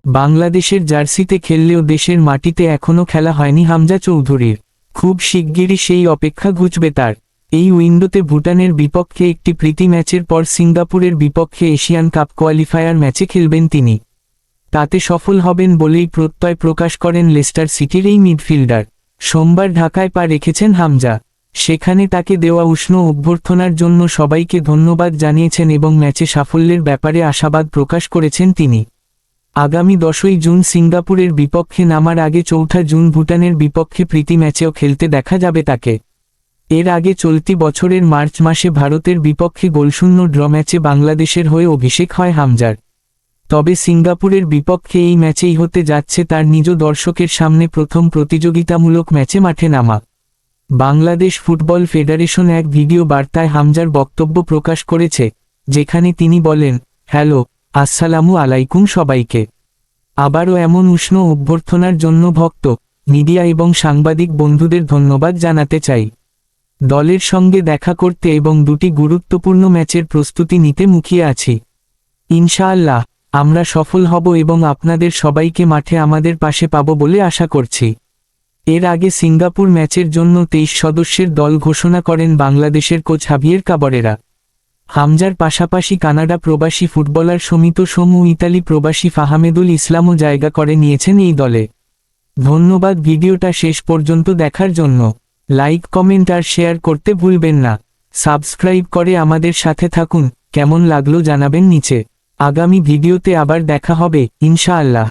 বাংলাদেশের জার্সিতে খেললেও দেশের মাটিতে এখনও খেলা হয়নি হামজা চৌধুরীর। খুব শিগগিরই সেই অপেক্ষা ঘুচবে তার। এই উইন্ডোতে ভুটানের বিপক্ষে একটি প্রীতি ম্যাচের পর সিঙ্গাপুরের বিপক্ষে এশিয়ান কাপ কোয়ালিফায়ার ম্যাচে খেলবেন তিনি। তাতে সফল হবেন বলেই প্রত্যয় প্রকাশ করেন লেস্টার সিটির এই মিডফিল্ডার। সোমবার ঢাকায় পা রেখেছেন হামজা। সেখানে তাকে দেওয়া উষ্ণ অভ্যর্থনার জন্য সবাইকে ধন্যবাদ জানিয়েছেন এবং ম্যাচে সাফল্যের ব্যাপারে আশাবাদ প্রকাশ করেছেন তিনি। আগামী 10ই জুন সিঙ্গাপুরের বিপক্ষে নামার আগে 4 জুন ভুটানের বিপক্ষে প্রীতি ম্যাচেও খেলতে দেখা যাবে তাকে। এর আগে চলতি বছরের মার্চ মাসে ভারতের বিপক্ষে গোলশূন্য ড্র ম্যাচে বাংলাদেশের হয়ে অভিষেক হয় হামজার। তবে সিঙ্গাপুরের বিপক্ষে এই ম্যাচেই হতে যাচ্ছে তার নিজ দর্শকের সামনে প্রথম প্রতিযোগিতামূলক ম্যাচে মাঠে নামা। বাংলাদেশ ফুটবল ফেডারেশন এক ভিডিও বার্তায় হামজার বক্তব্য প্রকাশ করেছে, যেখানে তিনি বলেন, হ্যালো, আসসালামু আলাইকুম সবাইকে। আবারও এমন উষ্ণ অভ্যর্থনার জন্য ভক্ত, মিডিয়া এবং সাংবাদিক বন্ধুদের ধন্যবাদ জানাতে চাই। দলের সঙ্গে দেখা করতে এবং দুটি গুরুত্বপূর্ণ ম্যাচের প্রস্তুতি নিতে মুখিয়ে আছি। ইনশাআল্লাহ আমরা সফল হব এবং আপনাদের সবাইকে মাঠে আমাদের পাশে পাব বলে আশা করছি। এর আগে সিঙ্গাপুর ম্যাচের জন্য 23 সদস্যের দল ঘোষণা করেন বাংলাদেশের কোচ হাভিয়ের কাবরেরা। হামজার পাশাপাশি কানাডা প্রবাসী ফুটবলার শমিত সোম ও ইতালি প্রবাসী ফাহামেদুল ইসলামও জায়গা করে নিয়েছেন এই দলে। ধন্যবাদ ভিডিওটা শেষ পর্যন্ত দেখার জন্য। লাইক, কমেন্ট আর শেয়ার করতে ভুলবেন না। সাবস্ক্রাইব করে আমাদের সাথে থাকুন। কেমন লাগলো জানাবেন নিচে। আগামী ভিডিওতে আবার দেখা হবে ইনশাআল্লাহ।